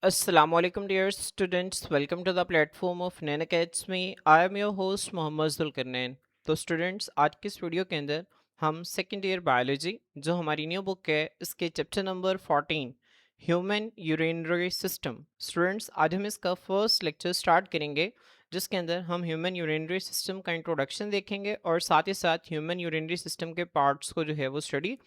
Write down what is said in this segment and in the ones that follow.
Assalamualaikum dear students, welcome to the platform of Nain Academy. I am your host Mohammad Zulqarnain. तो students, आज की इस video के अंदर हम सेकेंड ईयर बायोलॉजी जो हमारी न्यू बुक है इसके chapter number 14 human urinary system. Students, आज हम इसका फर्स्ट लेक्चर स्टार्ट करेंगे जिसके अंदर हम ह्यूमन यूरिनरी सिस्टम का इंट्रोडक्शन देखेंगे और साथ ही साथ ह्यूमन यूरिनरी सिस्टम के पार्ट्स को जो है वो स्टडी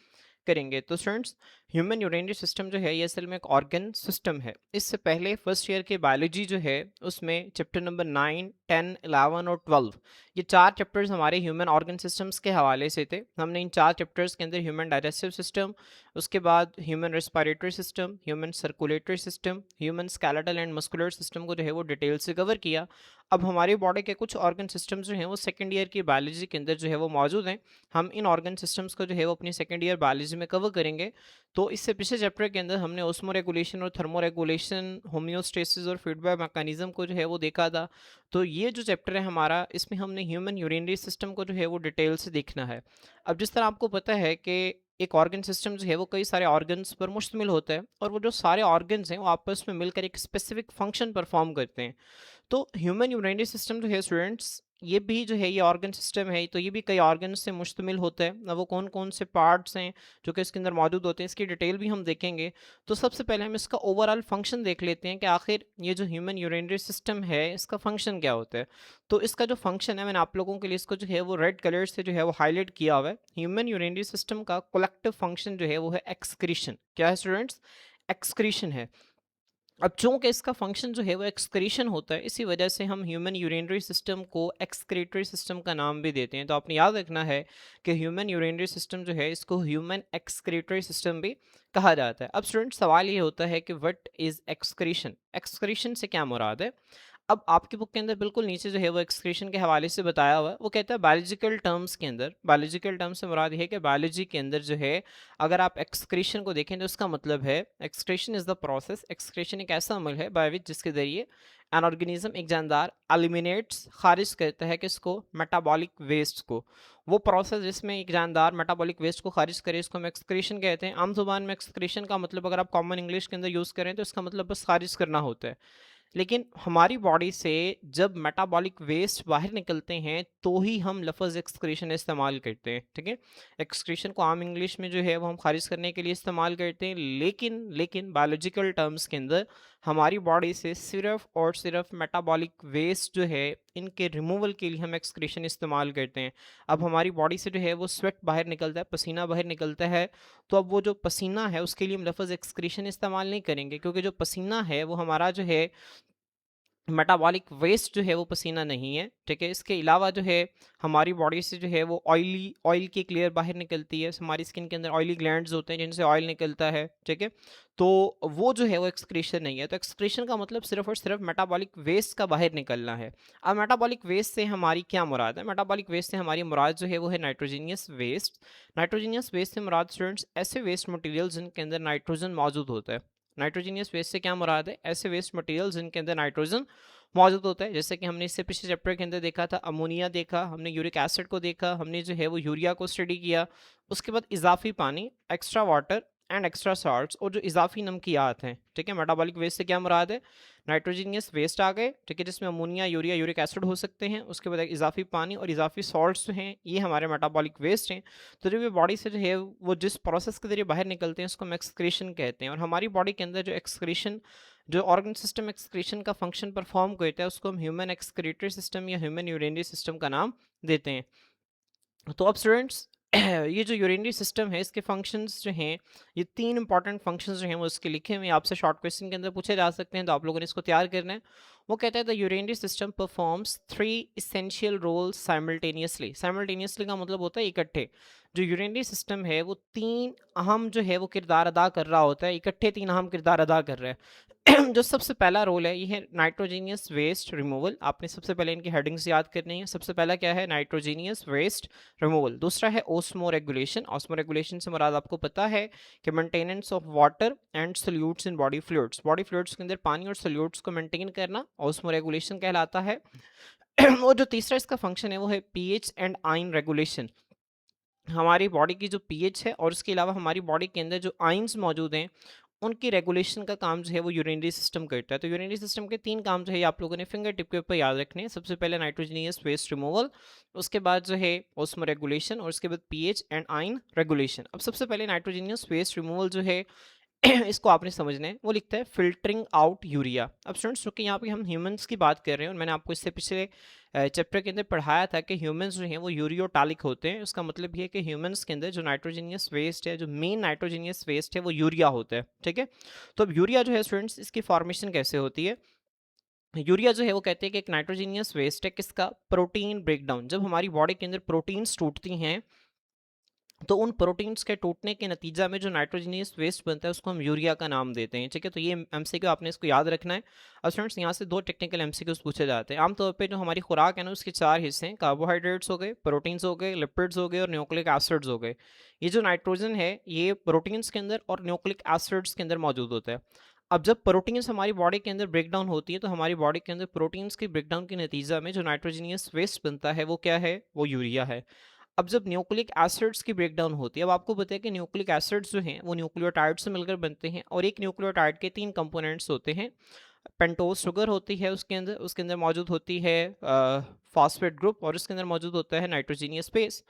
करेंगे। तो स्टूडेंट्स, ह्यूमन यूरिनरी सिस्टम जो है ये असल में एक ऑर्गन सिस्टम है। इससे पहले फर्स्ट ईयर के बायोलॉजी जो है उसमें चैप्टर नंबर 9, 10, 11 और 12 ये चार चैप्टर्स हमारे ह्यूमन ऑर्गन सिस्टम्स के हवाले से थे। हमने इन चार चैप्टर्स के अंदर ह्यूमन डाइजेस्टिव सिस्टम, उसके बाद human respiratory system, human circulatory system, human skeletal and muscular system को जो है वो डिटेल से कवर किया। अब हमारी बॉडी के कुछ ऑर्गन सिस्टम्स जो हैं वो सेकेंड ईयर की बायोलॉजी के अंदर जो है वो मौजूद हैं। हम इन ऑर्गन सिस्टम्स को जो है वो अपनी सेकेंड ईयर बायोलॉजी में कवर करेंगे। तो इससे पिछले चैप्टर के अंदर हमने ऑस्मो रेगुलेशन और थर्मो रेगुलेशन, होम्योस्टेसिस और फीडबैक मैकेनिज्म को जो है वो देखा था। तो ये जो चैप्टर है हमारा, इसमें हमने ह्यूमन यूरिनरी सिस्टम को जो है वो डिटेल से देखना है। अब जिस तरह आपको पता है कि एक ऑर्गन सिस्टम जो है वो कई सारे ऑर्गन्स पर मुश्तमिल होता है और वो जो सारे ऑर्गन्स हैं वो आपस में मिलकर एक स्पेसिफिक फंक्शन परफॉर्म करते हैं। तो ह्यूमन यूरिनरी सिस्टम जो है स्टूडेंट्स, ये भी जो है ये ऑर्गन सिस्टम है, तो ये भी कई ऑर्गन से मुश्तमिल होता है। अब वो कौन कौन से पार्ट्स हैं जो कि इसके अंदर मौजूद होते हैं, इसकी डिटेल भी हम देखेंगे। तो सबसे पहले हम इसका ओवरऑल फंक्शन देख लेते हैं कि आखिर ये जो ह्यूमन यूरिनरी सिस्टम है इसका फंक्शन क्या होता है। तो इसका जो फंक्शन है, मैंने आप लोगों के लिए इसको जो है वो रेड कलर से जो है वो हाईलाइट किया हुआ है। ह्यूमन यूरिनरी सिस्टम का कलेक्टिव फंक्शन जो है वो है एक्सक्रीशन। क्या है स्टूडेंट्स? एक्सक्रीशन है। अब चूंकि इसका फंक्शन जो है वो एक्सक्रीशन होता है, इसी वजह से हम ह्यूमन यूरिनरी सिस्टम को एक्सक्रीटरी सिस्टम का नाम भी देते हैं। तो आपने याद रखना है कि ह्यूमन यूरिनरी सिस्टम जो है इसको ह्यूमन एक्सक्रीटरी सिस्टम भी कहा जाता है। अब स्टूडेंट, सवाल ये होता है कि व्हाट इज एक्सक्रीशन? एक्सक्रीशन से क्या मुराद है? अब आपकी बुक के अंदर बिल्कुल नीचे जो है वो एक्सक्रीशन के हवाले से बताया हुआ है। वो कहता है बायोलॉजिकल टर्म्स के अंदर, बायोलॉजिकल टर्म से मुराद ये है कि बायोलॉजी के अंदर जो है अगर आप एक्सक्रीशन को देखें तो उसका मतलब है excretion is the process. Excretion एक ऐसा अमल है बाय विच जिसके जरिए एन ऑर्गेनिज्म, एक जानदार, एलिमिनेट्स, खारिज करता है किसको? मेटाबॉलिक वेस्ट को। वो प्रोसेस जिसमें एक जानदार मेटाबॉलिक वेस्ट को खारिज करे इसको हम एक्सक्रीशन कहते हैं। आम जुबान में एक्सक्रीशन का मतलब अगर आप कॉमन इंग्लिश के अंदर यूज़ करें तो इसका मतलब बस खारिज करना होता है। लेकिन हमारी बॉडी से जब मेटाबॉलिक वेस्ट बाहर निकलते हैं तो ही हम लफ्ज़ एक्सक्रीशन इस्तेमाल करते हैं। ठीक है, एक्सक्रीशन को आम इंग्लिश में जो है वो हम खारिज करने के लिए इस्तेमाल करते हैं, लेकिन बायोलॉजिकल टर्म्स के अंदर हमारी बॉडी से सिर्फ और सिर्फ मेटाबॉलिक वेस्ट जो है इनके रिमूवल के लिए हम एक्सक्रीशन इस्तेमाल करते हैं। अब हमारी बॉडी से जो है वो स्वेट बाहर निकलता है, पसीना बाहर निकलता है, तो अब वो जो पसीना है उसके लिए हम लफ्ज़ एक्सक्रीशन इस्तेमाल नहीं करेंगे, क्योंकि जो पसीना है वो हमारा जो है मेटाबॉलिक वेस्ट जो है वो पसीना नहीं है। ठीक है, इसके अलावा जो है हमारी बॉडी से जो है वो ऑयल की एक लेयर बाहर निकलती है। हमारी स्किन के अंदर ऑयली ग्लैंड्स होते हैं जिनसे ऑयल निकलता है। ठीक है, तो वो जो है वो एक्सक्रीशन नहीं है। तो एक्सक्रीशन का मतलब सिर्फ और सिर्फ मेटाबॉलिक वेस्ट का बाहर निकलना है। अब मेटाबॉलिक वेस्ट से हमारी क्या मुराद है? मेटाबॉलिक वेस्ट से हमारी मुराद जो है वो है नाइट्रोजीनियस वेस्ट। नाइट्रोजीनियस वेस्ट से मुराद स्टूडेंट्स ऐसे वेस्ट मटेरियल जिनके अंदर नाइट्रोजन मौजूद होता है। नाइट्रोजीनियस वेस्ट से क्या मुराद है? ऐसे वेस्ट मटेरियल जिनके अंदर नाइट्रोजन मौजूद होता है। जैसे कि हमने इससे पिछले चैप्टर के अंदर देखा था, अमोनिया देखा, हमने यूरिक एसिड को देखा, हमने जो है वो यूरिया को स्टडी किया। उसके बाद इजाफी पानी, extra water and extra salts, और जो इजाफी नमकियात हैं। ठीक है, मेटाबॉलिक वेस्ट से क्या मुराद है? नाइट्रोजीनियस वेस्ट आ गए, ठीक है, जिसमें अमोनिया, यूरिया, यूरिक एसिड हो सकते हैं। उसके बाद इजाफी पानी और इजाफी सॉल्ट्स जो हैं ये हमारे मेटाबॉलिक वेस्ट हैं। तो जब ये बॉडी से जो है वो जिस प्रोसेस के जरिए बाहर निकलते हैं उसको हम एक्सक्रीशन कहते हैं। और हमारी बॉडी के अंदर जो एक्सक्रीशन, जो ऑर्गन सिस्टम एक्सक्रीशन का फंक्शन परफॉर्म करता है उसको हम ह्यूमन एक्सक्रीटरी सिस्टम या ह्यूमन यूरिनरी सिस्टम का नाम देते हैं। तो अब स्टूडेंट्स, ये जो यूरिनरी सिस्टम है इसके फंक्शंस जो हैं, ये तीन इंपॉर्टेंट फंक्शंस जो हैं वो इसके लिखे हुए हैं, आपसे शॉर्ट क्वेश्चन के अंदर पूछे जा सकते हैं, तो आप लोगों ने इसको तैयार करना है। वो कहता है the urinary system performs three essential roles simultaneously. Simultaneously का मतलब होता है इकट्ठे। जो यूरिनरी सिस्टम है वो तीन अहम जो है वो किरदार अदा कर रहा होता है, इकट्ठे तीन अहम किरदार अदा कर रहा है। जो सबसे पहला रोल है ये है नाइट्रोजीनियस वेस्ट रिमूवल। आपने सबसे पहले इनकी हेडिंग्स याद करनी है। सबसे पहला क्या है? Nitrogenous waste removal. दूसरा है ओस्मो रेगुलेशन। ओस्मो रेगुलेशन से मुराद आपको पता है कि maintenance of water and solutes in body fluids. Body fluids के अंदर पानी और सोल्यूट्स को मेंटेन करना ओस्मो रेगुलेशन कहलाता है। और जो तीसरा इसका फंक्शन है वो है पीएच एंड आयन रेगुलेशन। हमारी बॉडी की जो पीएच है और उसके अलावा हमारी बॉडी के अंदर जो आयंस मौजूद हैं उनकी रेगुलेशन का काम जो है वो यूरिनरी सिस्टम करता है। तो यूरिनरी सिस्टम के 3 काम जो है आप लोगों ने फिंगर टिप के ऊपर याद रखने हैं। सबसे पहले नाइट्रोजनियस वेस्ट रिमूवल, उसके बाद जो है ऑस्मो रेगुलेशन, और उसके बाद पीएच एंड आयन रेगुलेशन। अब सबसे पहले नाइट्रोजनियस वेस्ट रिमूवल जो है इसको आपने समझना है। वो लिखता है फिल्टरिंग आउट यूरिया। अब स्टूडेंट्स, चूंकि यहाँ पे हम ह्यूमंस की बात कर रहे हैं और मैंने आपको इससे पिछले चैप्टर के अंदर पढ़ाया था कि ह्यूमंस जो हैं वो यूरियोटालिक होते हैं। उसका मतलब ये है कि ह्यूमंस के अंदर जो नाइट्रोजनियस वेस्ट है, जो मेन नाइट्रोजनियस वेस्ट है, वो यूरिया होता है। ठीक है, तो अब यूरिया जो है स्टूडेंट्स, इसकी फॉर्मेशन कैसे होती है? यूरिया जो है वो कहते हैं कि एक नाइट्रोजनियस वेस्ट है किसका? Protein breakdown. जब हमारी बॉडी के अंदर प्रोटीन्स टूटती हैं तो उन प्रोटीन्स के टूटने के नतीजा में जो नाइट्रोजनियस वेस्ट बनता है उसको हम यूरिया का नाम देते हैं। ठीक है, तो ये एमसीक्यू आपने इसको याद रखना है। अब स्टूडेंट्स, यहाँ से 2 टेक्निकल एमसीक्यूज पूछे जाते हैं। आमतौर पे जो हमारी खुराक है ना, उसके 4 हिस्से हैं। कार्बोहाइड्रेट्स हो गए, प्रोटीन्स हो गए, लिपिड्स हो गए और न्यूक्लिक एसिड्स हो गए। ये जो नाइट्रोजन है ये प्रोटीन्स के अंदर और न्यूक्लिक एसिड्स के अंदर मौजूद होता है। अब जब प्रोटीन्स हमारी बॉडी के अंदर ब्रेकडाउन होती है तो हमारी बॉडी के अंदर प्रोटीन्स की ब्रेकडाउन के नतीजा में जो नाइट्रोजनियस वेस्ट बनता है वो क्या है? वो यूरिया है। अब जब न्यूक्लिक एसिड्स की ब्रेकडाउन होती है, अब आपको पता है कि न्यूक्लिक एसिड्स जो हैं वो न्यूक्लियोटाइड से मिलकर बनते हैं और एक न्यूक्लियोटाइड के 3 कंपोनेंट्स होते हैं। पेंटोज शुगर होती है उसके अंदर मौजूद होती है फॉस्फेट ग्रुप, और उसके अंदर मौजूद होता है नाइट्रोजीनियस बेस।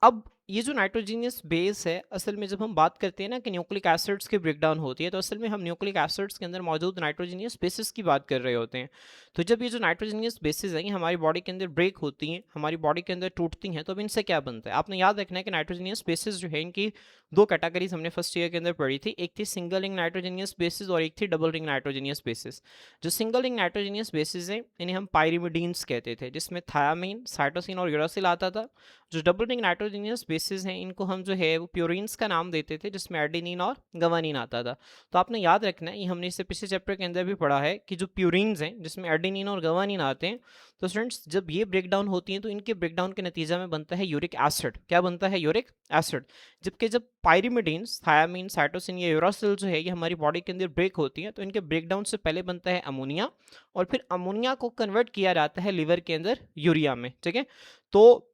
अब ये जो नाइट्रोजीनियस बेस है, असल में जब हम बात करते हैं ना कि न्यूक्लिक एसिड्स की ब्रेकडाउन होती है, तो असल में हम न्यूक्लिक एसिड्स के अंदर मौजूद नाइट्रोजीनियस बेसिस की बात कर रहे होते हैं। तो जब ये जो नाइट्रोजीनियस बेसिस हैं ये हमारी बॉडी के अंदर ब्रेक होती हैं, हमारी बॉडी के अंदर टूटती हैं, तो अब इनसे क्या बनता है? आपने याद रखना है कि नाइट्रोजीनियस बेसिस जो है इनकी 2 कैटेगरीज हमने फर्स्ट ईयर के अंदर पढ़ी थी। एक थी सिंगल रिंग नाइट्रोजीनियस बेसिस और एक थी डबल रिंग नाइट्रोजीनियस बेसिस। जो सिंगल रिंग नाइट्रोजीनियस बेसिस हैं इन्हें हम पायरिमिडीन्स कहते थे, जिसमें थायामीन, साइटोसिन और यूरासिल आता था। जो डबल रिंग नाइट्रोजनियस बेसिस हैं इनको हम जो है वो प्यूरिन्स का नाम देते थे, जिसमें एडेनिन और गवानीन आता था। तो आपने याद रखना है, ये हमने इससे पिछले चैप्टर के अंदर भी पढ़ा है कि जो प्यूरिन्स हैं जिसमें एडेनिन और गवानीन आते हैं, तो स्टूडेंट्स जब ये ब्रेकडाउन होती हैं तो इनके ब्रेकडाउन के नतीजा में बनता है यूरिक एसिड। क्या बनता है? Uric acid. जबकि जब पायरिमिडीन्स, थायामीन, साइटोसिन या यूरासिल जो है ये हमारी बॉडी के अंदर ब्रेक होती हैं तो इनके ब्रेकडाउन से पहले बनता है अमोनिया, और फिर अमोनिया को कन्वर्ट किया जाता है लिवर के अंदर यूरिया में। ठीक है, तो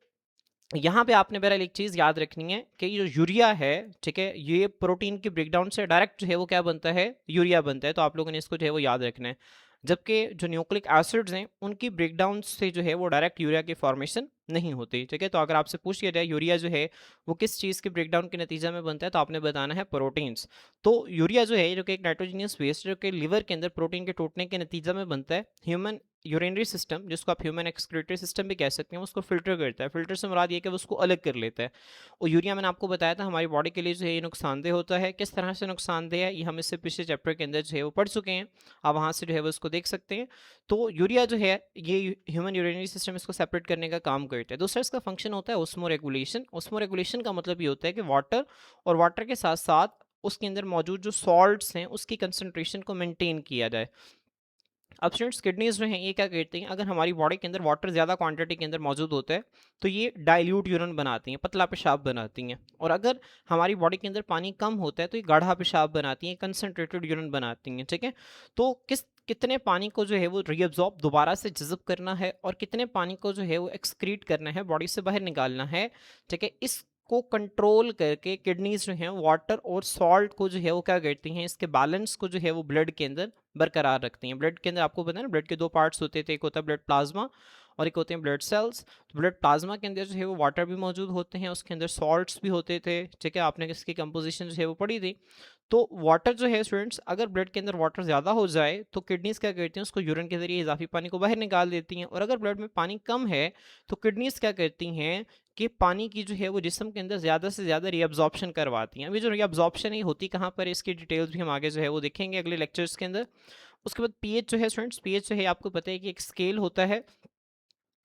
यहाँ पे आपने बहरहाल एक चीज़ याद रखनी है कि ये जो यूरिया है, ठीक है, ये प्रोटीन की ब्रेकडाउन से डायरेक्ट जो है वो क्या बनता है? यूरिया बनता है। तो आप लोगों ने इसको जो है वो याद रखना है। जबकि जो न्यूक्लिक एसिड्स हैं उनकी ब्रेकडाउन से जो है वो डायरेक्ट यूरिया की फॉर्मेशन नहीं होती। ठीक है, तो अगर आपसे पूछ लिया जाए यूरिया जो है वो किस चीज़ के ब्रेकडाउन के नतीजा में बनता है, तो आपने बताना है प्रोटीन्स। तो यूरिया जो है जो कि एक नाइट्रोजीनियस वेस्ट जो कि लिवर के अंदर प्रोटीन के टूटने के नतीजा में बनता है, ह्यूमन यूरिनरी सिस्टम, जिसको आप ह्यूमन एक्सक्रीटरी सिस्टम भी कह सकते हैं, उसको फिल्टर करता है। फिल्टर से मुराद ये कि वो उसको अलग कर लेता है। और यूरिया मैंने आपको बताया था हमारी बॉडी के लिए जो है ये नुकसानदेह होता है। किस तरह से नुकसानदेह है ये हम इससे पिछले चैप्टर के अंदर जो है वो पढ़ चुके हैं, आप वहाँ से जो है वो उसको देख सकते हैं। तो यूरिया जो है ये ह्यूमन यूरिनरी सिस्टम इसको सेपरेट करने का काम करता है। दूसरा इसका फंक्शन होता है ओस्मो रेगुलेशन। ओस्मो रेगुलेशन का मतलब ये होता है कि वाटर और वाटर के साथ साथ उसके अंदर मौजूद जो सॉल्ट्स हैं उसकी कंसनट्रेशन को मेंटेन किया जाए। अब स्टूडेंट्स, किडनीज जो हैं ये क्या करती हैं? अगर हमारी बॉडी के अंदर वाटर ज़्यादा क्वांटिटी के अंदर मौजूद होता है तो ये डाइल्यूट यूरिन बनाती हैं, पतला पेशाब बनाती हैं। और अगर हमारी बॉडी के अंदर पानी कम होता है तो ये गाढ़ा पेशाब बनाती हैं, कंसनट्रेटेड यूरिन बनाती हैं। ठीक है, तो कितने पानी को जो है वो रीअब्जॉर्ब दोबारा से जज़ब करना है और कितने पानी को जो है वो एक्सक्रीट करना है, बॉडी से बाहर निकालना है, ठीक है, इसको कंट्रोल करके किडनीज जो हैं वाटर और सॉल्ट को जो है वो क्या करती हैं, इसके बैलेंस को जो है वो ब्लड के अंदर बरकरार रखती हैं। ब्लड के अंदर आपको पता है ना, ब्लड के 2 पार्ट्स होते थे, एक होता है ब्लड प्लाज्मा और एक होते हैं ब्लड सेल्स। तो ब्लड प्लाज्मा के अंदर जो है वो वाटर भी मौजूद होते हैं, उसके अंदर सॉल्ट्स भी होते थे। ठीक है, आपने इसकी कंपोजिशन जो है वो पढ़ी थी। तो वाटर जो है स्टूडेंट्स, अगर ब्लड के अंदर वाटर ज़्यादा हो जाए तो किडनीज क्या करती हैं, उसको यूरिन के जरिए इजाफी पानी को बाहर निकाल देती हैं। और अगर ब्लड में पानी कम है तो किडनीज क्या करती हैं कि पानी की जो है वो जिस्म के अंदर ज़्यादा से ज़्यादा रीअब्जॉर्प्शन करवाती हैं। अभी जो रीअब्जॉर्प्शन है होती कहाँ पर, इसकी डिटेल्स भी हम आगे जो है वो देखेंगे अगले लेक्चर्स के अंदर। उसके बाद पीएच जो है स्टूडेंट्स, पीएच जो है आपको पता है कि एक स्केल होता है।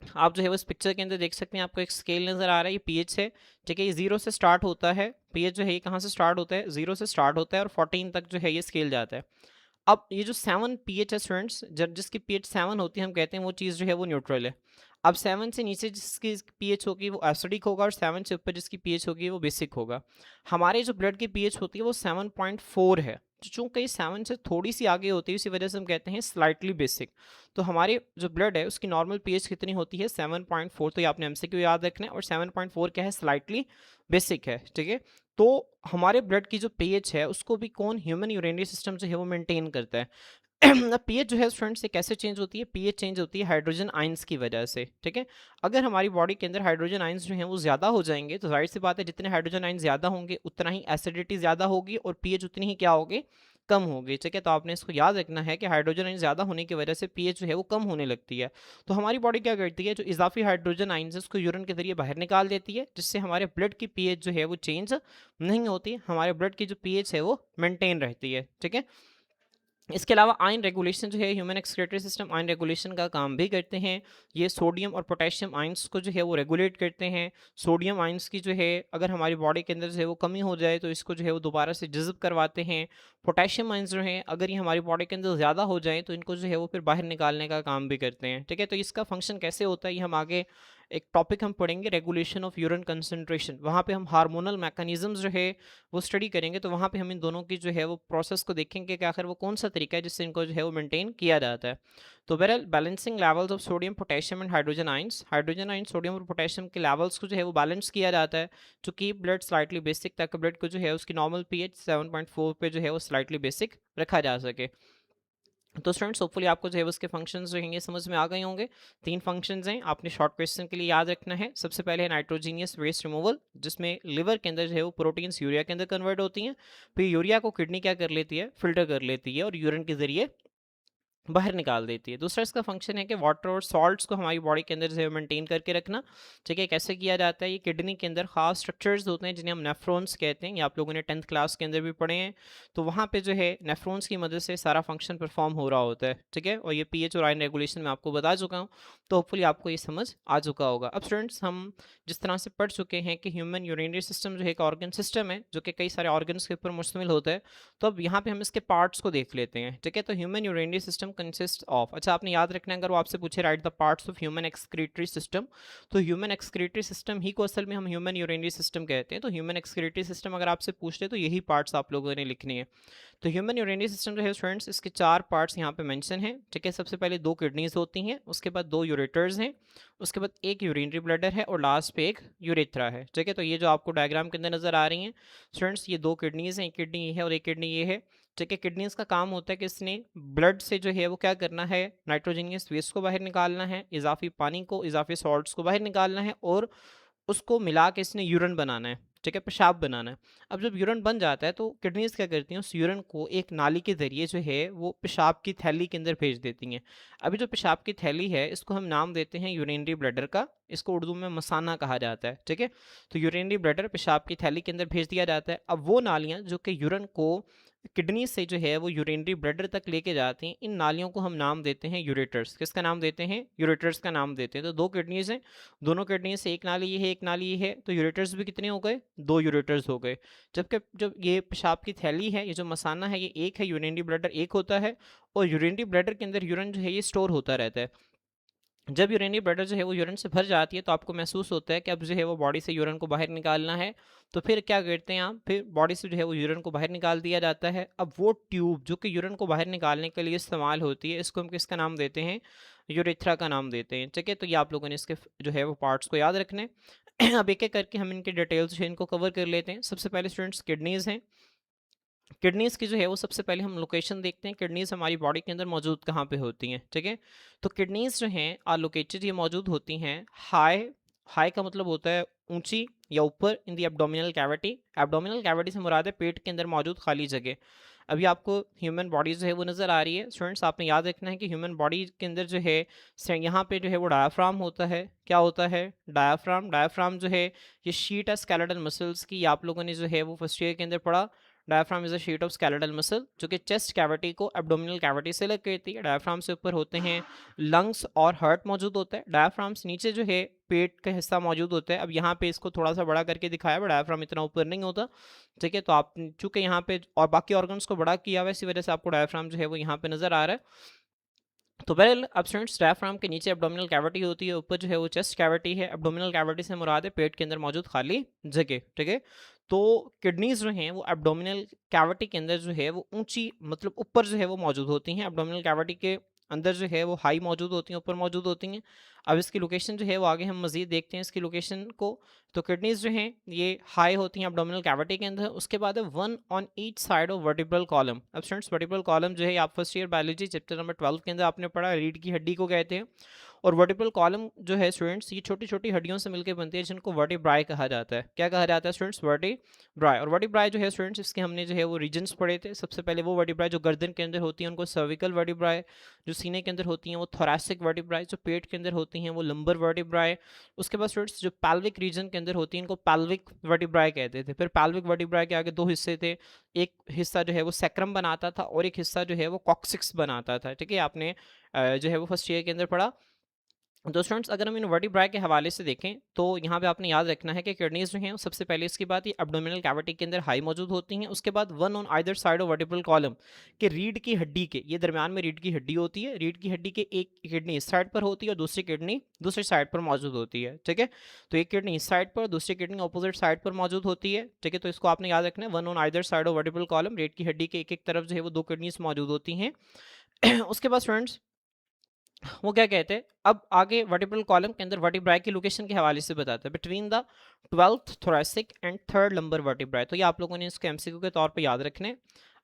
आप जो है वो इस पिक्चर के अंदर देख सकते हैं, आपको एक स्केल नज़र आ रहा है, ये पीएच है। ठीक है, ये 0 से स्टार्ट होता है। पीएच जो है ये कहाँ से स्टार्ट होता है? 0 से स्टार्ट होता है और 14 तक जो है ये स्केल जाता है। अब ये जो 7 पीएच है स्टूडेंट्स, जब जिसकी पीएच 7 होती है हम कहते हैं वो चीज़ जो है वो न्यूट्रल है। अब 7 से नीचे जिसकी पीएच होगी वो एसिडिक होगा और 7 से ऊपर जिसकी पीएच होगी वो बेसिक होगा। हमारे जो ब्लड की पीएच होती है वो 7.4 है। चूंकि 7 से थोड़ी सी आगे होती है, इसी वजह से हम कहते हैं स्लाइटली बेसिक। तो हमारे जो ब्लड है उसकी नॉर्मल पीएच कितनी होती है? 7.4। तो ये आपने एमसीक्यू याद रखना है। और 7.4 क्या है? स्लाइटली बेसिक है, ठीक है। तो हमारे ब्लड की जो पीएच है उसको भी कौन? ह्यूमन यूरिनरी सिस्टम जो है वो मेंटेन करता है। अब पीएच जो है स्टूडेंट्स, ये कैसे चेंज होती है? पीएच चेंज होती है हाइड्रोजन आयंस की वजह से, ठीक है। अगर हमारी बॉडी के अंदर हाइड्रोजन आयंस जो हैं वो ज़्यादा हो जाएंगे तो जाहिर सी बात है जितने हाइड्रोजन आयंस ज़्यादा होंगे उतना ही एसिडिटी ज़्यादा होगी और पीएच उतनी ही क्या होगी? कम होगी, ठीक है। तो आपने इसको याद रखना है कि हाइड्रोजन आयंस ज़्यादा होने की वजह से पीएच जो है वो कम होने लगती है। तो हमारी बॉडी क्या करती है? जो इजाफी हाइड्रोजन आयंस है उसको यूरिन के जरिए बाहर निकाल देती है, जिससे हमारे ब्लड की पीएच जो है वो चेंज नहीं होती, हमारे ब्लड की जो पीएच है वो मेंटेन रहती है, ठीक है। इसके अलावा आयन रेगुलेशन जो है, human excretory system ion regulation का काम भी करते हैं। ये सोडियम और पोटेशियम आयंस को जो है वो रेगुलेट करते हैं। सोडियम आयंस की जो है अगर हमारी बॉडी के अंदर जो है वो कमी हो जाए तो इसको जो है वो दोबारा से जज़ब करवाते हैं। पोटेशियम आयंस जो हैं अगर ये हमारी बॉडी के अंदर ज़्यादा हो जाए तो इनको जो है वो फिर बाहर निकालने का काम भी करते हैं, ठीक है। तो इसका फंक्शन कैसे होता है ये हम आगे एक टॉपिक हम पढ़ेंगे, रेगुलेशन ऑफ यूरिन कंसंट्रेशन। वहाँ पे हम हार्मोनल मैकेनिज्म जो है वो स्टडी करेंगे। तो वहाँ पे हम इन दोनों की जो है वो प्रोसेस को देखेंगे कि आखिर वो कौन सा तरीका है जिससे इनको जो है वो मेंटेन किया जाता है। तो बहरहाल balancing levels of sodium potassium and hydrogen ions sodium और पोटेशियम के लेवल्स को जो है वो बैलेंस किया जाता है to keep blood slightly basic, ताकि ब्लड को जो है उसकी नॉर्मल पीएच 7.4 पे जो है वो स्लाइटली बेसिक रखा जा सके। तो स्टूडेंट्स होपफुली आपको जो है उसके फंक्शंस रहेंगे समझ में आ गए होंगे। 3 फंक्शंस हैं, आपने शॉर्ट क्वेश्चन के लिए याद रखना है। सबसे पहले है नाइट्रोजीनियस वेस्ट रिमूवल, जिसमें लिवर के अंदर जो है वो प्रोटीन्स यूरिया के अंदर कन्वर्ट होती हैं। फिर यूरिया को किडनी क्या कर लेती है? फिल्टर कर लेती है और यूरिन के जरिए बाहर निकाल देती है। दूसरा इसका फंक्शन है कि वाटर और सॉल्ट्स को हमारी बॉडी के अंदर जो है मेंटेन करके रखना, ठीक है। कैसे किया जाता है? ये किडनी के अंदर खास स्ट्रक्चर्स होते हैं जिन्हें हम नेफ्रॉन्स कहते हैं, ये आप लोगों ने 10th क्लास के अंदर भी पढ़े हैं। तो वहाँ पे जो है नेफ्रॉन्स की मदद से सारा फंक्शन परफॉर्म हो रहा होता है, ठीक है। और ये पीएच और आयन रेगुलेशन में आपको बता चुका हूँ, तो होपफुली आपको ये समझ आ चुका होगा। अब स्टूडेंट्स हम जिस तरह से पढ़ चुके हैं कि ह्यूमन यूरिनरी सिस्टम जो है एक ऑर्गन सिस्टम है जो कि कई सारे ऑर्गन्स के ऊपर मुश्तमिल होता है। तो अब यहाँ पे हम इसके पार्ट्स को देख लेते हैं, ठीक है। तो human urinary system consist of, अच्छा आपने याद रखना है अगर वो आपसे पूछे right the parts of human excretory system, तो ह्यूमन एक्सक्रीटरी सिस्टम ही को असल में हम ह्यूमन यूरिनरी सिस्टम कहते हैं। तो ह्यूमन एक्सक्रीटरी सिस्टम अगर आपसे पूछते तो यही पार्ट्स आप लोगों ने लिखनी है। तो ह्यूमन यूरिनरी सिस्टम जो है स्टूडेंट्स इसके 4 पार्ट्स यहाँ पे मेंशन हैं, ठीक है। सबसे पहले 2 किडनीज होती हैं, उसके बाद 2 यूरेटर्स हैं, उसके बाद एक यूरिनरी ब्लैडर है और लास्ट पे एक यूरेथ्रा है, ठीक है। तो ये जो आपको डायग्राम के अंदर नजर आ रही हैं स्टूडेंट्स, ये 2 किडनीज हैं, एक किडनी ये है और एक किडनी ये है, ठीक है। किडनीज का काम होता है कि इसने ब्लड से जो है वो क्या करना है? नाइट्रोजनियस वेस्ट को बाहर निकालना है, इजाफी पानी को, इजाफी सॉल्ट्स को बाहर निकालना है और उसको मिला के इसने यूरिन बनाना है, ठीक है, पेशाब बनाना है। अब जब यूरिन बन जाता है तो किडनीज क्या करती हैं? उस यूरिन को एक नाली के ज़रिए जो है वो पेशाब की थैली के अंदर भेज देती हैं। अभी जो पेशाब की थैली है इसको हम नाम देते हैं यूरिनरी ब्लैडर का, इसको उर्दू में मसाना कहा जाता है, ठीक है। तो यूरिनरी ब्लैडर पेशाब की थैली के अंदर भेज दिया जाता है। अब वो नालियाँ जो कि यूरिन को किडनी से जो है वो यूरिनरी ब्लैडर तक लेके जाती हैं, इन नालियों को हम नाम देते हैं यूरेटर्स। किसका नाम देते हैं? यूरेटर्स का नाम देते हैं। तो 2 किडनीज हैं, दोनों किडनी से एक नाली ये है एक नाली ये है, तो यूरेटर्स भी कितने हो गए? 2 यूरेटर्स हो गए। जबकि जब ये पेशाब की थैली है, ये जो मसाना है ये एक है, यूरिनरी ब्लैडर एक होता है और यूरिनरी ब्लैडर के अंदर यूरिन जो है ये स्टोर होता रहता है। जब यूरेनियम ब्लैडर जो है वो यूरिन से भर जाती है तो आपको महसूस होता है कि अब जो है वो बॉडी से यूरिन को बाहर निकालना है। तो फिर क्या करते हैं आप? फिर बॉडी से जो है वो यूरिन को बाहर निकाल दिया जाता है। अब वो ट्यूब जो कि यूरिन को बाहर निकालने के लिए इस्तेमाल होती है, इसको हम किसका नाम देते हैं? यूरेथ्रा का नाम देते हैं, ठीक है। तो ये आप लोगों ने इसके जो है वो पार्ट्स को याद रखने हैं। अब एक एक करके हम इनके डिटेल्स जो है इनको कवर कर लेते हैं। सबसे पहले स्टूडेंट्स किडनीज हैं। किडनीज की जो है वो सबसे पहले हम लोकेशन देखते हैं, किडनीज हमारी बॉडी के अंदर मौजूद कहाँ पे होती हैं, ठीक है। तो किडनीज जो हैं आर लोकेटेड, ये मौजूद होती हैं हाई, हाई का मतलब होता है ऊंची या ऊपर, इन दी एब्डोमिनल कैविटी। एब्डोमिनल कैविटी से मुराद है पेट के अंदर मौजूद खाली जगह। अभी आपको ह्यूमन बॉडी जो है वो नज़र आ रही है स्टूडेंट्स, आपने याद रखना है कि ह्यूमन बॉडी के अंदर जो है यहाँ पे जो है वो डायाफ्राम होता है। क्या होता है? डायाफ्राम। डायाफ्राम जो है ये शीट है स्केलेटल मसल्स की, आप लोगों ने जो है वो फर्स्ट ईयर के अंदर पढ़ा। Diaphragm is a sheet of skeletal muscle जो कि चेस्ट कैविटी को एब्डोमिनल कैविटी से अलग करती है। डायफ्राम से ऊपर होते हैं लंग्स और हार्ट मौजूद होता है। डायफ्राम से नीचे जो है पेट का हिस्सा मौजूद होता है। अब यहाँ पे इसको थोड़ा सा बड़ा करके दिखाया है, डायफ्राम इतना ऊपर नहीं होता, ठीक है। तो आप चूंकि यहाँ पे और बाकी ऑर्गन्स को बड़ा किया हुआ है इसी वजह से आपको डायफ्राम जो है वो यहाँ पे नजर आ रहा है। तो वेल अब स्टूडेंट्स डायफ्राम के नीचे एब्डोमिनल कैविटी होती है, ऊपर जो है वो चेस्ट कैविटी है। एब्डोमिनल कैविटी से मुराद है पेट के अंदर मौजूद खाली जगह, ठीक है। तो किडनीज जो हैं वो एब्डोमिनल कैविटी के अंदर जो है वो ऊंची मतलब ऊपर जो है वो मौजूद होती हैं। एब्डोमिनल कैविटी के अंदर जो है वो हाई मौजूद होती हैं, ऊपर मौजूद होती हैं। अब इसकी लोकेशन जो है वो आगे हम मजीद देखते हैं इसकी लोकेशन को। तो किडनीज जो हैं ये हाई होती हैं एब्डोमिनल कैविटी के अंदर। उसके बाद है one on each side of vertebral column. अब स्टूडेंट्स वर्टिब्रल कॉलम जो है आप first year biology chapter number 12 के अंदर आपने पढ़ा, रीढ़ की हड्डी को कहते हैं। और वर्टिब्रल कॉलम जो है स्टूडेंट्स ये छोटी छोटी हड्डियों से मिलकर बनती है जिनको वर्टिब्राई कहा जाता है। क्या कहा जाता है स्टूडेंट्स? वर्टिब्राई। और वर्टिब्राई जो है स्टूडेंट्स इसके हमने जो है वो रीजन्स पढ़े थे। सबसे पहले वो वर्टिब्राई जो गर्दन के अंदर होती है उनको सर्विकल वर्टिब्राई, जो सीने के अंदर होती हैं वो थोरैसिक वर्टिब्राई, जो पेट के अंदर होती हैं वो लंबर वर्टिब्राई। उसके बाद स्टूडेंट्स जो पैल्विक रीजन के अंदर होती हैं इनको पैल्विक वर्टिब्राई कहते थे। फिर पैल्विक वर्टिब्राई के आगे दो हिस्से थे, एक हिस्सा जो है वो सैक्रम बनाता था और एक हिस्सा जो है वो कॉक्सिक्स बनाता था। ठीक है, आपने जो है वो फर्स्ट ईयर के अंदर पढ़ा। तो स्टूडेंट्स अगर हम इन वर्टिब्राई के हवाले से देखें तो यहाँ पे आपने याद रखना है कि किडनीज जो हैं सबसे पहले इसकी बात ये एब्डोमिनल कैविटी के अंदर हाई मौजूद होती हैं। उसके बाद one on either side of vertebral column के रीढ़ की हड्डी के ये दरमियान में रीढ़ की हड्डी होती है। रीढ़ की हड्डी के एक किडनी इस साइड पर होती है और दूसरी किडनी दूसरी साइड पर मौजूद होती है। ठीक है, तो एक किडनी इस साइड पर, दूसरी किडनी अपोजिट साइड पर मौजूद होती है। ठीक है, तो इसको आपने याद रखना है, one on either side of vertebral column, रीढ़ की हड्डी के एक एक तरफ जो है वो दो किडनीज मौजूद होती हैं। उसके बाद स्टूडेंट्स वो क्या कहते हैं, अब आगे वर्टिब्रल कॉलम के अंदर वर्टिब्राई की लोकेशन के हवाले से बताते हैं between the 12th thoracic and third lumbar vertebrae. तो ये आप लोगों ने इसको एमसीक्यू के तौर पे याद रखने।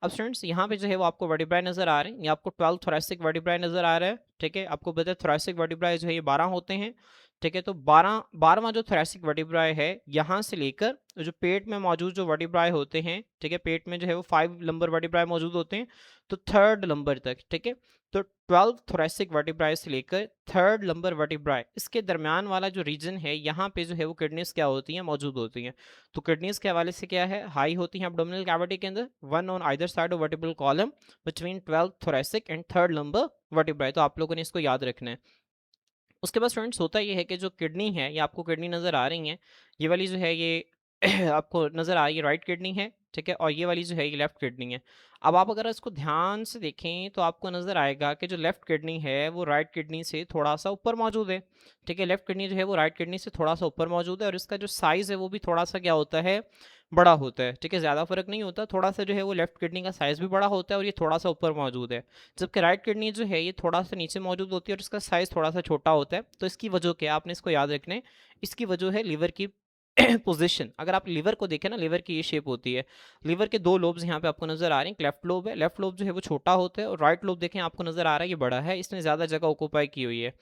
अब स्टूडेंट्स यहाँ पे जो है वो आपको वर्टिब्राई नजर आ रहे हैं, ये आपको 12th थोरैसिक वर्टिब्राई नजर आ रहा है। ठीक है, आपको पता है थोरैसिक वर्टिब्राई जो है ये 12 होते हैं। ठीक है, तो 12वां जो थोरैसिक वर्टिब्राई है यहाँ से लेकर जो पेट में मौजूद जो वर्टिब्राई होते हैं, ठीक है, पेट में जो है वो 5 लंबर वर्टिब्राई मौजूद होते हैं, तो थर्ड लंबर तक। ठीक है, तो 12 थोरैसिक वर्टिब्राई से लेकर थर्ड लंबर वर्टिब्राई इसके दरमियान वाला जो रीजन है यहाँ पे जो है वो किडनीज क्या होती हैं, मौजूद होती हैं। तो किडनीज के हवाले से क्या है, हाई होती हैं एब्डोमिनल कैविटी के अंदर, one on either side of vertebral column between 12 thoracic and third lumbar vertebrae. तो आप लोगों ने इसको याद रखना है। उसके बाद स्टूडेंट्स होता ये है कि जो किडनी है, ये आपको किडनी नज़र आ रही है, ये वाली जो है ये आपको नज़र आ रही है राइट किडनी है। ठीक है, और ये वाली जो है ये लेफ्ट किडनी है। अब आप अगर इसको ध्यान से देखें तो आपको नज़र आएगा कि जो लेफ्ट किडनी है वो राइट किडनी से थोड़ा सा ऊपर मौजूद है। ठीक है, लेफ्ट किडनी जो है वो राइट किडनी से थोड़ा सा ऊपर मौजूद है और इसका जो साइज़ है वो भी थोड़ा सा क्या होता है, बड़ा होता है। ठीक है, ज़्यादा फर्क नहीं होता, थोड़ा सा जो है वो लेफ्ट किडनी का साइज़ भी बड़ा होता है और ये थोड़ा सा ऊपर मौजूद है। जबकि राइट किडनी जो है ये थोड़ा सा नीचे मौजूद होती है और इसका साइज़ थोड़ा सा छोटा होता है। तो इसकी वजह क्या है, आपने इसको याद रखना है। इसकी वजह है लीवर की पोजीशन। अगर आप लीवर को देखें ना, लीवर की ये शेप होती है। लीवर के दो लोब्स यहाँ पे आपको नजर आ रहे हैं, लेफ्ट लोब है, लेफ्ट लोब जो है वो छोटा होता है और राइट लोब देखें आपको नजर आ रहा है ये बड़ा है, इसने ज़्यादा जगह ऑक्यूपाई की हुई है।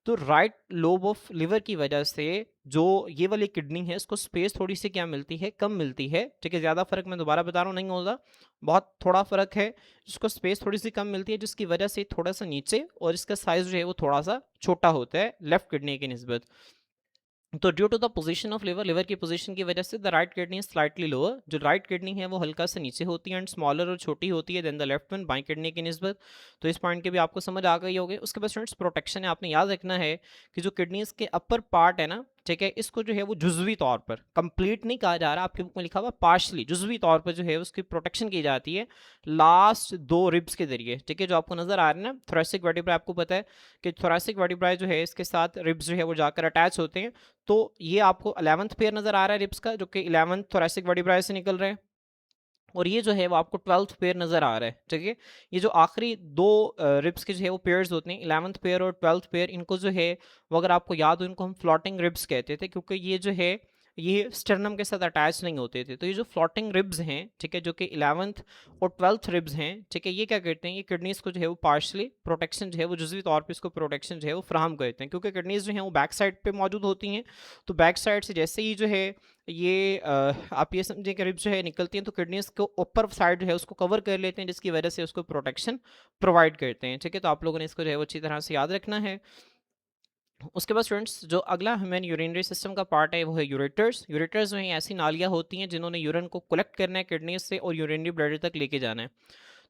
तो राइट लोब ऑफ लिवर की वजह से जो ये वाली किडनी है इसको स्पेस थोड़ी सी क्या मिलती है, कम मिलती है। ठीक है, ज़्यादा फर्क मैं दोबारा बता रहा हूँ नहीं होगा, बहुत थोड़ा फर्क है, जिसको स्पेस थोड़ी सी कम मिलती है जिसकी वजह से थोड़ा सा नीचे और इसका साइज जो है वो थोड़ा सा छोटा होता है लेफ्ट किडनी की निस्बत। तो due to the position of liver, liver की पोजीशन की वजह से the right kidney is slightly lower, जो राइट किडनी है वो हल्का से नीचे होती है एंड स्मॉलर और छोटी होती है देन द लेफ्ट वन, बाई किडनी की निस्बत। तो इस पॉइंट की भी आपको समझ आ गई होगी। उसके बाद स्टूडेंट्स प्रोटेक्शन है, आपने याद रखना है कि जो किडनीज के अपर पार्ट है ना, ठीक है, इसको जो है वो जुजवी तौर पर, कंप्लीट नहीं कहा जा रहा, आपके बुक में लिखा हुआ पार्शली, जुजवी तौर पर जो है उसकी प्रोटेक्शन की जाती है लास्ट दो रिब्स के जरिए। ठीक है, जो आपको नजर आ रहा है ना थोरैसिक वर्टिब्रा, आपको पता है कि थोरैसिक वर्टिब्रा जो है इसके साथ रिब्स जो है वो जाकर अटैच होते हैं। तो ये आपको 11th पेयर नजर आ रहा है रिब्स का, जो कि 11th थोरैसिक वर्टिब्राई से निकल रहे हैं, और ये जो है वो आपको 12th पेयर नजर आ रहा है। ठीक है, ये जो आखिरी दो रिब्स के जो है वो पेयर्स होते हैं, 11th पेयर और 12th पेयर, इनको जो है वो अगर आपको याद हो इनको हम फ्लोटिंग रिब्स कहते थे, क्योंकि ये जो है ये स्टर्नम के साथ अटैच नहीं होते थे। तो ये जो फ्लोटिंग रिब्स हैं, ठीक है, जो कि 11th और 12th रिब्स हैं, ठीक है, ये क्या करते हैं, ये किडनीज को जो है वो पार्शली प्रोटेक्शन जो है वो जुजवी तौर पे इसको प्रोटेक्शन जो है वो फ्राहम करते हैं, क्योंकि किडनीज जो है वो बैक साइड पे मौजूद होती हैं। तो बैक साइड से जैसे ही जो है ये आप ये समझें कि रिब्स जो है निकलती हैं तो किडनीज को ऊपर साइड जो है उसको कवर कर लेते हैं, जिसकी वजह से उसको प्रोटेक्शन प्रोवाइड करते हैं। ठीक है, तो आप लोगों ने इसको जो है वो अच्छी तरह से याद रखना है। उसके बाद स्टूडेंट्स जो अगला ह्यूमन यूरिनरी सिस्टम का पार्ट है वो है यूरेटर्स। यूरेटर्स जो हैं ऐसी नालियाँ होती हैं जिन्होंने यूरिन को कलेक्ट करना है किडनीज से और यूरिनरी ब्लैडर तक लेके जाना है।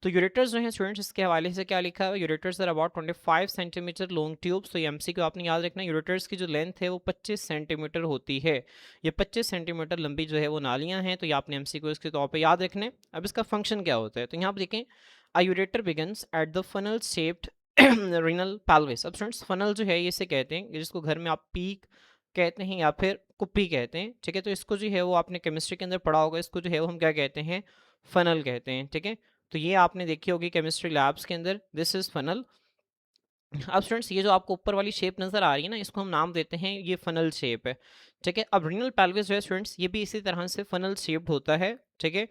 तो यूरेटर्स जो हैं स्टूडेंट्स, इसके हवाले से क्या लिखा है, ureters are about 25 centimetre long tubes. तो ये एमसीक्यू आपने याद रखना, यूरेटर्स की जो लेंथ है वो 25 सेंटीमीटर होती है। ये 25 सेंटीमीटर लंबी जो है वो नालियाँ हैं, तो ये आपने एमसीक्यू इसके तौर पर याद रखने। अब इसका फंक्शन क्या होता है, तो यहाँ पर देखें, a ureter begins at the funnel shaped renal pelvis. अब स्टूडेंट्स फनल जो है ये इसे कहते हैं जिसको घर में आप पीक कहते हैं या फिर कुप्पी कहते हैं, ठीक है। तो इसको जो है वो आपने केमिस्ट्री के अंदर पढ़ा होगा, इसको जो है वो हम क्या कहते हैं, फनल कहते हैं, ठीक है। तो ये आपने देखी होगी केमिस्ट्री लैब्स के अंदर, दिस इज फनल। अब स्टूडेंट्स ये जो आपको ऊपर वाली शेप नज़र आ रही है ना, इसको हम नाम देते हैं, ये फनल शेप है, ठीक है। अब रिनल पेल्विस जो है स्टूडेंट्स, ये भी इसी तरह से फनल शेप्ड होता है, ठीक है।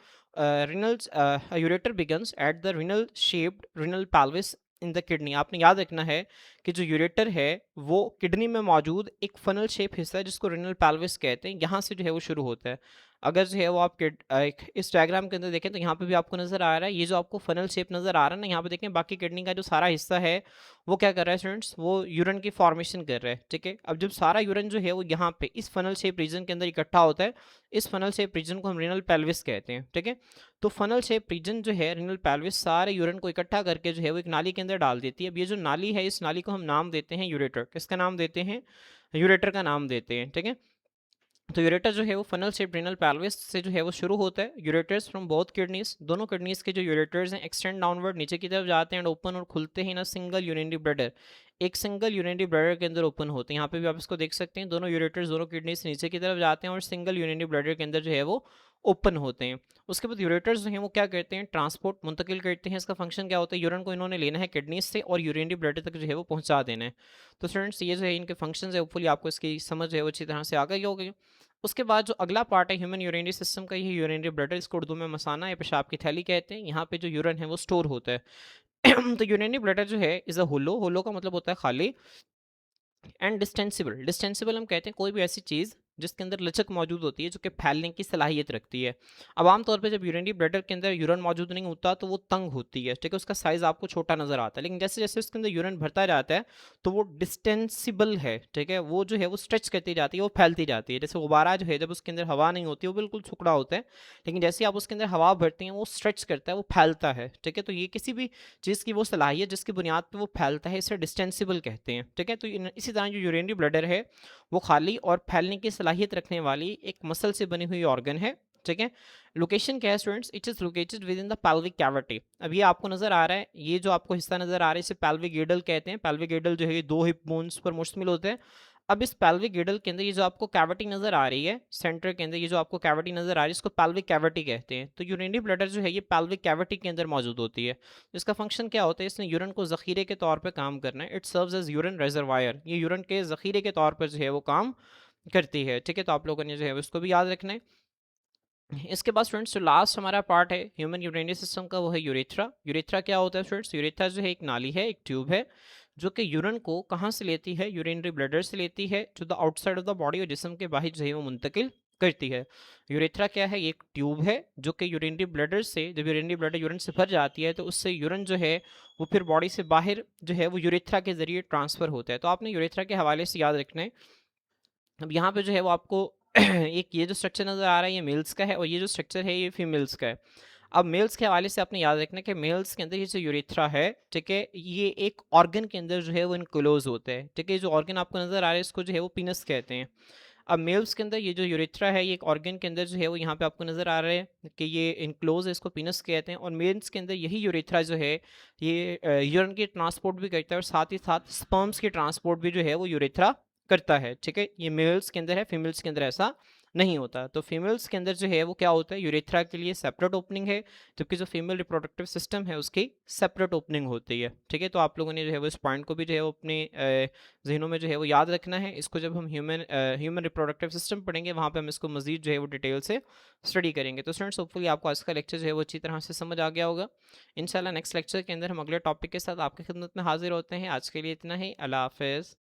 Renals ureter begins at the renal shaped renal pelvis in the kidney. आपने याद रखना है कि जो यूरेटर है वो किडनी में मौजूद एक फनल शेप हिस्सा है जिसको रिनल पेल्विस कहते हैं, यहाँ से जो है वो शुरू होता है। अगर जो है वो आप इस डायग्राम के अंदर देखें तो यहाँ पे भी आपको नज़र आ रहा है, ये जो आपको फनल शेप नज़र आ रहा है ना, यहाँ पे देखें बाकी किडनी का जो सारा हिस्सा है वो क्या कर रहा है स्टूडेंट्स, वो यूरिन की फॉर्मेशन कर रहा है, ठीक है। अब जब सारा यूरिन जो है वो यहाँ पे इस फनल शेप रीजन के अंदर इकट्ठा होता है, इस फनल शेप रीजन को हम रिनल पेल्विस कहते हैं, ठीक है। तो फनल शेप रीजन जो है रिनल पेल्विस सारे यूरिन को इकट्ठा करके जो है वो एक नाली के अंदर डाल देती है। अब ये जो नाली है, इस नाली को हम नाम देते हैं यूरेटर। किसका नाम देते हैं, यूरेटर का नाम देते हैं, ठीक है। तो यूरेटर जो है वो फनल शेप रिनल पेल्विस से जो है वो शुरू होता है। यूरेटर्स फ्रॉम बोथ किडनीज, दोनों किडनीज के जो यूरेटर्स हैं एक्सटेंड डाउनवर्ड, नीचे की तरफ जाते हैं एंड ओपन और खुलते ही ना सिंगल यूरिनरी ब्लैडर, एक सिंगल यूरिनरी ब्लैडर के अंदर ओपन होते हैं। यहाँ पे भी आप इसको देख सकते हैं, दोनों यूरेटर्स दोनों किडनीज नीचे की तरफ जाते हैं और सिंगल यूरिनरी ब्लैडर के अंदर जो है वो ओपन होते हैं। उसके बाद यूरेटर्स जो हैं वो क्या करते हैं, ट्रांसपोर्ट मुंतकिल करते हैं। इसका फंक्शन क्या होता है, यूरिन को इन्होंने लेना है किडनीज से और यूरिनरी ब्लैडर तक जो है वो पहुंचा देना है। तो स्टूडेंट्स ये जो है इनके फंक्शन है, होपफुली आपको इसकी समझ जो है वो अच्छी तरह से आ गई होगी। उसके बाद जो अगला पार्ट है ह्यूमन यूरिनरी सिस्टम का, ये यूरिनरी ब्लैडर, इसको उर्दू में मसाना या पेशाब की थैली कहते हैं। यहाँ पे जो यूरिन है वो स्टोर होता है। तो यूरिनरी ब्लैडर जो है इज़ अ होलो, होलो का मतलब होता है खाली, एंड डिस्टेंसिबल, डिस्टेंसिबल हम कहते हैं कोई भी ऐसी चीज़ जिसके अंदर लचक मौजूद होती है जो कि फैलने की सलाहियत रखती है। अब आमतौर पे जब यूरिनरी ब्लैडर के अंदर यूरिन मौजूद नहीं होता तो वो तंग होती है, ठीक है, उसका साइज़ आपको छोटा नज़र आता है। लेकिन जैसे जैसे उसके अंदर यूरिन भरता जाता है तो वो डिस्टेंसिबल है, ठीक है, वो जो है वो स्ट्रेच करती जाती है, वो फैलती जाती है। जैसे गुब्बारा जो है जब उसके अंदर हवा नहीं होती वो बिल्कुल टुकड़ा होता है, लेकिन जैसे आप उसके अंदर हवा भरते हैं वो स्ट्रेच करता है, वो फैलता है, ठीक है। तो ये किसी भी चीज़ की वो सलाहियत जिसकी बुनियाद पर वो फैलता है, इसे डिस्टेंसिबल कहते हैं, ठीक है। तो इसी तरह जो यूरिनरी ब्लैडर है वो खाली और फैलने की सलाहियत रखने वाली एक मसल से बनी हुई ऑर्गन है, ठीक है। लोकेशन क्या है students, it is located with in the pelvic cavity. अब ये आपको नजर आ रहा है, ये जो आपको हिस्सा नजर आ रहा है इसे पेल्विक गिडल कहते हैं। पेल्विक गिडल जो है ये दो हिप बोन्स पर मुश्तमिल होते हैं। अब इस पेल्विक गिडल के अंदर ये जो आपको कैविटी नजर आ रही है सेंटर के अंदर, ये जो आपको कैविटी नजर आ रही है इसको पेल्विक कैविटी कहते हैं। तो यूरिनरी ब्लैडर जो है ये पेल्विक कैविटी के अंदर मौजूद होती है। इसका फंक्शन क्या होता है, इसने यूरिन को जखीरे के तौर पर काम करना है। It serves as urine reservoir, ये यूरिन के जखीरे के तौर पर जो है वो काम करती है, ठीक है। तो आप लोगों ने जो है उसको भी याद रखना है। इसके बाद स्टूडेंट्स जो लास्ट हमारा पार्ट है ह्यूमन यूरिनरी सिस्टम का वो है यूरेथ्रा। यूरेथ्रा क्या होता है स्टूडेंट्स, यूरेथ्रा जो है एक नाली है, एक ट्यूब है जो कि यूरिन को कहाँ से लेती है, यूरिनरी ब्लैडर से लेती है to the outside of the body, और जिस्म के बाहर जो है वो मुंतकिल करती है। यूरेथ्रा क्या है, ये एक ट्यूब है जो कि यूरिनरी ब्लैडर से, जब यूरिनरी ब्लैडर यूरिन से भर जाती है तो उससे यूरिन जो है वो फिर बॉडी से बाहर जो है वो यूरेथ्रा के जरिए ट्रांसफर होता है। तो आपने यूरेथ्रा के हवाले से याद रखना है। अब यहाँ पे जो है वो आपको एक ये जो स्ट्रक्चर नज़र आ रहा है ये मेल्स का है और ये जो स्ट्रक्चर है ये फीमेल्स का है। अब मेल्स के हवाले से आपने याद रखना है कि मेल्स के अंदर ये जो यूरेथ्रा है, ठीक है, ये एक ऑर्गन के अंदर जो है वो इनक्लोज होता है, ठीक है। जो ऑर्गन आपको नज़र आ रहा है इसको जो है वो पीनस कहते हैं। अब मेल्स के अंदर ये जो यूरेथ्रा है ये एक ऑर्गन के अंदर जो है वो यहाँ पे आपको नज़र आ रहा है कि ये इनक्लोज है, इसको पीनस कहते हैं। और मेल्स के अंदर यही यूरेथ्रा जो है ये यूरिन की ट्रांसपोर्ट भी करता है और साथ ही साथ स्पर्म्स की ट्रांसपोर्ट भी जो है वो यूरेथ्रा करता है, ठीक है। ये मेल्स के अंदर है, फीमेल्स के अंदर ऐसा नहीं होता। तो फीमेल्स के अंदर जो है वो क्या होता है, यूरेथ्रा के लिए सेपरेट ओपनिंग है, जबकि जो फीमेल रिप्रोडक्टिव सिस्टम है उसकी सेपरेट ओपनिंग होती है, ठीक है। तो आप लोगों ने जो है वो इस पॉइंट को भी जो है वो अपने जहनों में जो है वो याद रखना है। इसको जब हम ह्यूमन रिप्रोडक्टिव सिस्टम पढ़ेंगे वहाँ पे हम इसको मजीद जो है वो डिटेल से स्टडी करेंगे। तो स्टूडेंट्स होपफुली आपको आज का लेक्चर जो है वो अच्छी तरह से समझ आ गया होगा। इंशाल्लाह नेक्स्ट लेक्चर के अंदर हम अगले टॉपिक के साथ आपकी खिदमत में हाजिर होते हैं। आज के लिए इतना ही, अल्लाह हाफिज़।